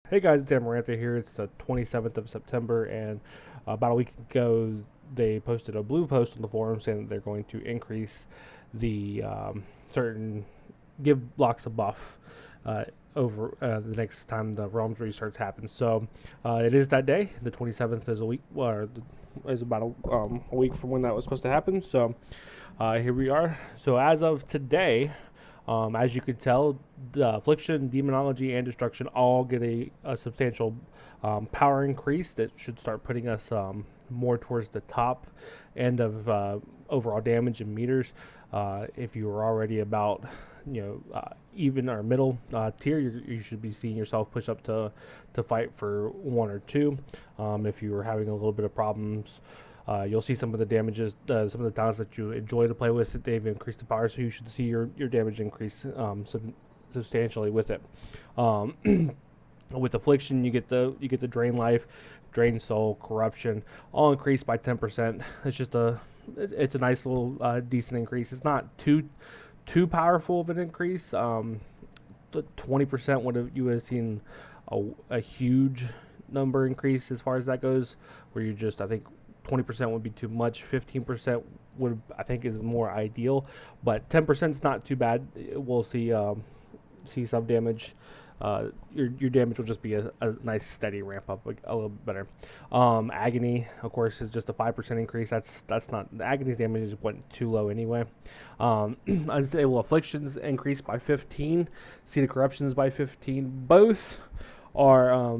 Hey guys, it's Amarantha here. It's the 27th of September, and about a week ago, they posted a blue post on the forum saying that they're going to increase the certain give blocks a buff uh, over the next time the realms restarts happen. So it is that day. The 27th is a week, or is about a week from when that was supposed to happen. So here we are. So as of today, as you can tell, affliction, demonology, and destruction all get a substantial power increase that should start putting us more towards the top end of overall damage in meters. If you were already about, even or middle tier, you should be seeing yourself push up to fight for one or two. If you were having a little bit of problems, you'll see some of the damages, some of the talents that you enjoy to play with. They've increased the power, so you should see your damage increase substantially with it. Um, with affliction, you get the drain life, drain soul, corruption, all increased by 10%. It's a nice little decent increase. It's not too powerful of an increase. The 20% you would have seen a huge number increase as far as that goes, where you just I think 20% would be too much. 15% would I think is more ideal, but 10% is not too bad. We'll see some damage. Your damage will just be a nice steady ramp up a little bit better. Agony, of course, is just a 5% increase. That's not the agony's damage went too low anyway. Unstable afflictions increased by 15. Seed of corruptions by 15. Both are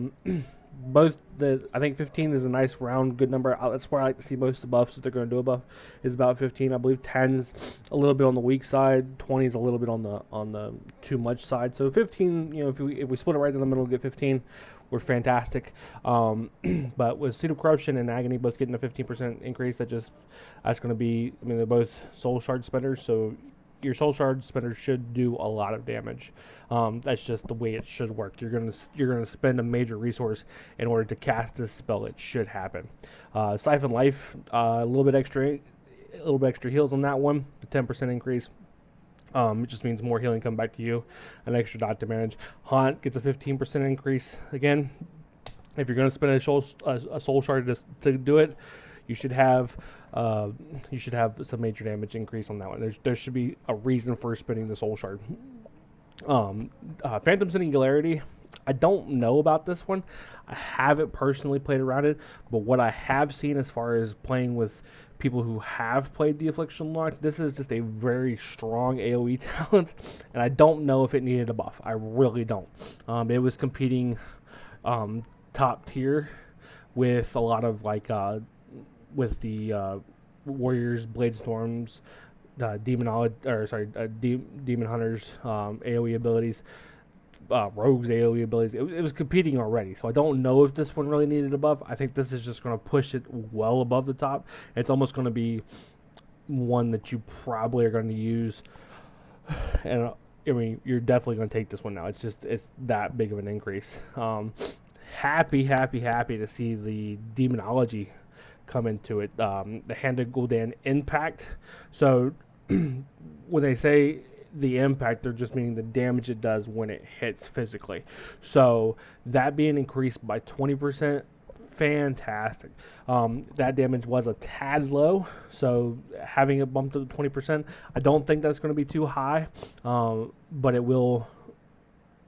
both the I think 15 is a nice round good number. That's where I like to see most of the buffs if they're going to do a buff is about 15. I believe 10's a little bit on the weak side, 20's a little bit on the too much side. So 15, if we split it right in the middle and get 15, we're fantastic. But with Seed of Corruption and Agony both getting a 15% increase, that's going to be. I mean, they're both Soul Shard spenders, so your Soul Shard spender should do a lot of damage. That's just the way it should work. You're gonna spend a major resource in order to cast this spell. It should happen. Siphon Life, a little bit extra heals on that one. A 10% increase. It just means more healing coming back to you, an extra dot to manage. Haunt gets a 15% increase. Again, if you're gonna spend a soul shard to do it, you should have some major damage increase on that one. There should be a reason for spending the soul shard. Phantom Singularity. I don't know about this one. I haven't personally played around it, but what I have seen as far as playing with people who have played the Affliction Lock, this is just a very strong AoE talent, and I don't know if it needed a buff. I really don't. It was competing top tier with a lot of with the Warriors, Blade Storms, Demon Hunters, AoE abilities, Rogues AoE abilities. It was competing already, so I don't know if this one really needed a buff. I think this is just going to push it well above the top. It's almost going to be one that you probably are going to use, and I mean you're definitely going to take this one now. It's that big of an increase. Happy to see the demonology come into it. The Hand of Gul'dan impact. So when they say the impact, they're just meaning the damage it does when it hits physically. So that being increased by 20%, fantastic. That damage was a tad low, so having it bumped up to 20%, I don't think that's going to be too high, but it will.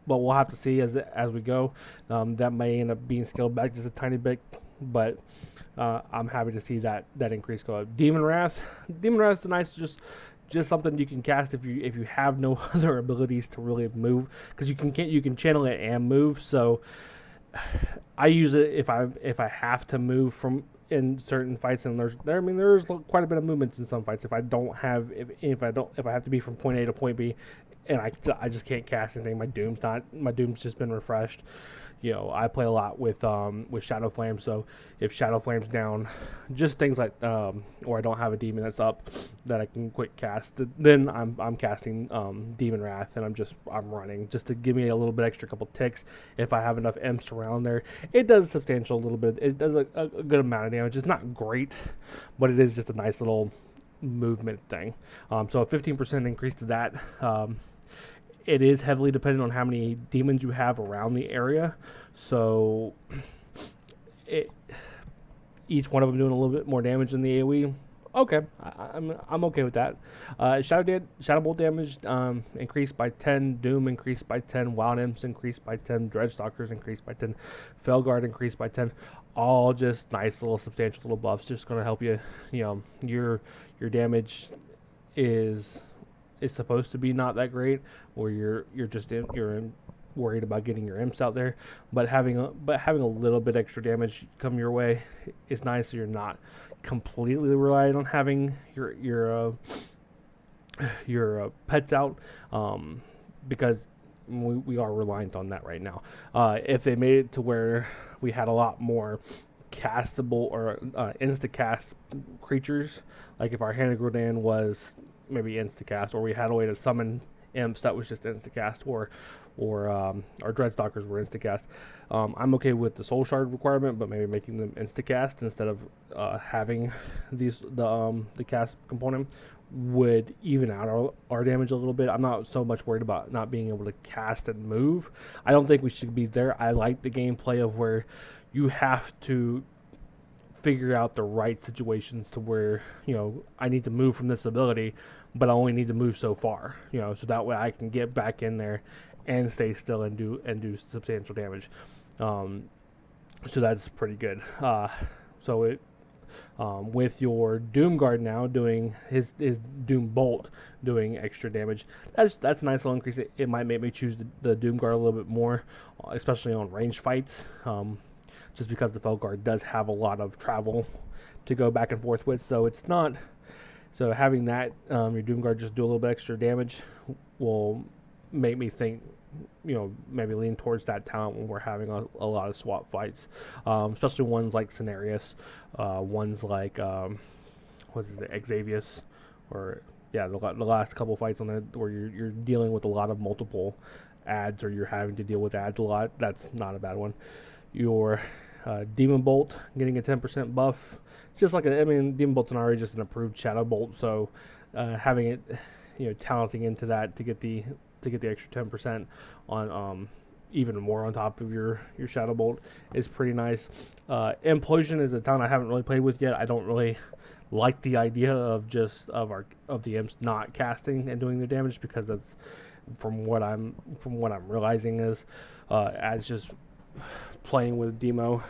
But we'll have to see as we go. That may end up being scaled back just a tiny bit, but I'm happy to see that increase go up. Demon Wrath is nice, just something you can cast if you have no other abilities to really move, because you can channel it and move. So I use it if I have to move from in certain fights, and there's quite a bit of movements in some fights. If I have to be from point A to point B, and I just can't cast anything. My Doom's just been refreshed. I play a lot with Shadow Flame, so if Shadow Flame's down, just things like or I don't have a demon that's up that I can quick cast, then I'm casting Demon Wrath, and I'm running just to give me a little bit extra couple ticks. If I have enough imps around there, it does a substantial little bit. It does a good amount of damage. It's not great, but it is just a nice little movement thing. So a 15% increase to that. it is heavily dependent on how many demons you have around the area. So it, each one of them doing a little bit more damage than the AoE. Okay, I'm okay with that. Shadow Bolt damage increased by 10, Doom increased by 10, Wild Imps increased by 10, Dreadstalkers increased by 10, Felguard increased by 10. All just nice little substantial little buffs, just gonna help you. You know, your damage is supposed to be not that great, or you're worried about getting your imps out there, but having a little bit extra damage come your way is nice, so you're not completely reliant on having your pets out, because we are reliant on that right now. If they made it to where we had a lot more castable or insta-cast creatures, like if our Hanagrodan was maybe insta-cast, or we had a way to summon imps that was just insta-cast, or our Dreadstalkers were insta-cast, I'm okay with the Soul Shard requirement, but maybe making them insta-cast instead of having the cast component would even out our damage a little bit. I'm not so much worried about not being able to cast and move. I don't think we should be there. I like the gameplay of where you have to figure out the right situations to where, you know, I need to move from this ability, but I only need to move so far, you know, so that way I can get back in there and stay still and do substantial damage. So that's pretty good. So it with your Doom Guard now doing his Doom Bolt doing extra damage, that's a nice little increase. It might make me choose the Doom Guard a little bit more, especially on range fights, just because the Felguard does have a lot of travel to go back and forth with. So it's not, so having that your Doom Guard just do a little bit extra damage will make me think, you know, maybe lean towards that talent when we're having a lot of swap fights, especially ones like Cenarius, ones like what's his name, Xavius, or yeah, the last couple fights on there where you're dealing with a lot of multiple ads, or you're having to deal with ads a lot. That's not a bad one. Your Demon Bolt getting a 10% buff, just like Demon Bolt's already just an approved Shadow Bolt, so having it, you know, talenting into that to get the extra 10% on even more on top of your Shadow Bolt is pretty nice. Implosion is a talent I haven't really played with yet. I don't really like the idea of the imps not casting and doing the damage, because that's from what I'm realizing is as just playing with demo,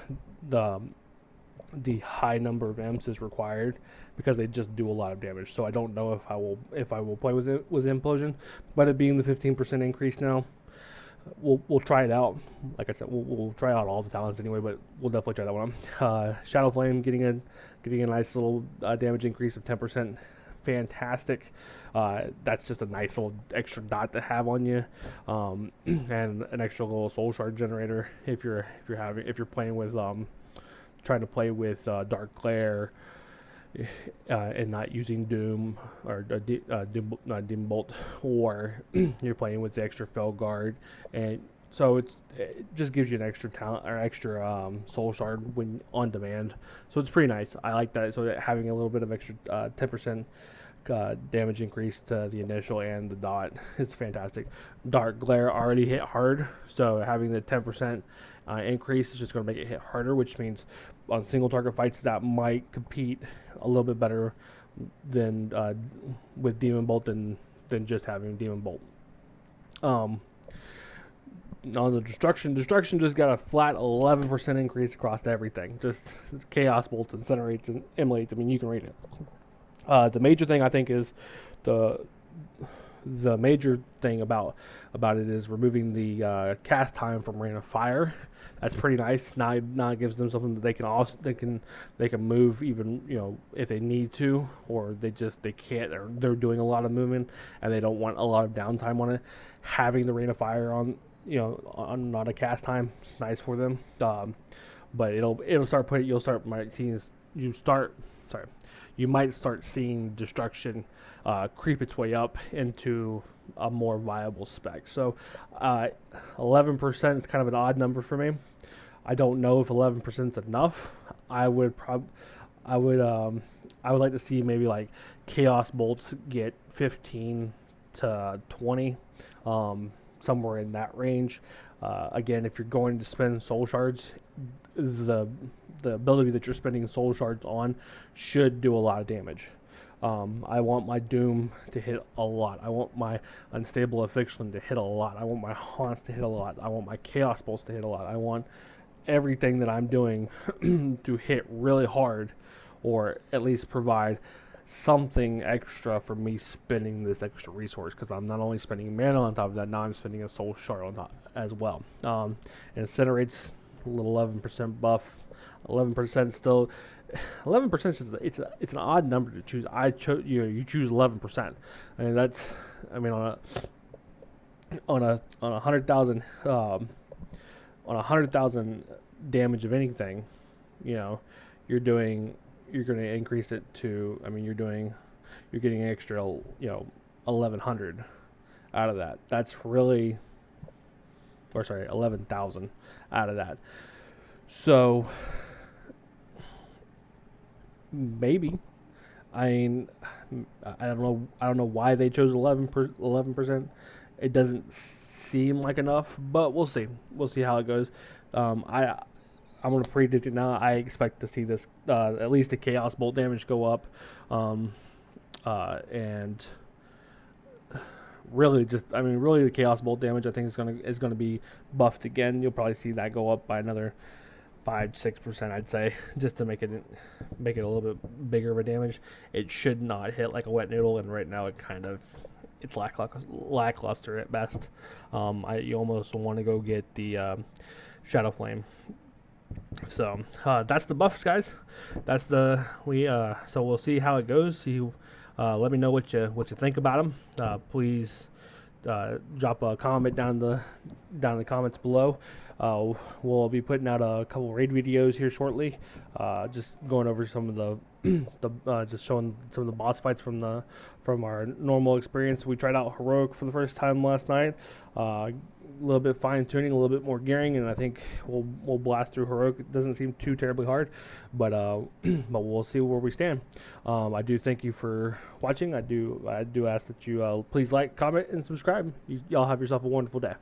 the high number of imps is required because they just do a lot of damage. So I don't know if I will play with it with Implosion, but it being the 15% increase now, we'll try it out. Like I said, we'll try out all the talents anyway, but we'll definitely try that one out. Shadow Flame getting a nice little damage increase of 10%. Fantastic. That's just a nice little extra dot to have on you, and an extra little soul shard generator if you're playing with trying to play with Dark Glare and not using Doom or Doom Bolt, or you're playing with the extra Felguard, and so it just gives you an extra talent or extra soul shard when on demand. So it's pretty nice. I like that. So having a little bit of extra 10% damage increase to the initial and the dot is fantastic. Dark Glare already hit hard, so having the 10% increase is just going to make it hit harder, which means on single target fights that might compete a little bit better than with Demon Bolt than just having Demon Bolt. On the destruction just got a flat 11% increase across everything. Just Chaos Bolts, Incinerates, and Immolates. I mean, you can read it. The major thing I think is the major thing about it is removing the cast time from Rain of Fire. That's pretty nice. Now it gives them something that they can move, even, you know, if they need to, or they can't, or they're doing a lot of movement and they don't want a lot of downtime on it. Having the Rain of Fire on, you know, on not a cast time, it's nice for them. But you might start seeing destruction creep its way up into a more viable spec. So 11% is kind of an odd number for me. I don't know if 11% is enough. I would like to see maybe like Chaos Bolts get 15 to 20 somewhere in that range. Again, if you're going to spend soul shards, the ability that you're spending soul shards on should do a lot of damage. I want my Doom to hit a lot. I want my Unstable Affliction to hit a lot. I want my Haunts to hit a lot. I want my Chaos Bolts to hit a lot. I want everything that I'm doing to hit really hard, or at least provide something extra for me spending this extra resource, because I'm not only spending mana on top of that, now I'm spending a soul shard on top as well. And Incinerate's a little 11% buff. 11% still. 11% is it's an odd number to choose. You choose 11%. I mean that's on a 100,000 on 100,000 damage of anything, you're going to increase it to, you're getting an extra 1,100 out of that. That's really, or sorry, 11,000 out of that. So maybe, I don't know why they chose 11%. It doesn't seem like enough, but we'll see how it goes. I'm going to predict it now. I expect to see this at least the Chaos Bolt damage go up, and really the Chaos Bolt damage I think is going to be buffed again. You'll probably see that go up by another 5-6%, I'd say, just to make it a little bit bigger of a damage. It should not hit like a wet noodle, and right now it's lackluster at best. You almost want to go get the Shadow Flame. So that's the buffs, guys. So we'll see how it goes. Let me know what you think about them. Please drop a comment down in the comments below. We'll be putting out a couple raid videos here shortly, just going over some of the just showing some of the boss fights from our normal experience. We tried out heroic for the first time last night. A little bit fine tuning, a little bit more gearing, and I think we'll blast through heroic. It doesn't seem too terribly hard, but but we'll see where we stand. I do thank you for watching. I do ask that you please like, comment, and subscribe. Y'all have yourself a wonderful day.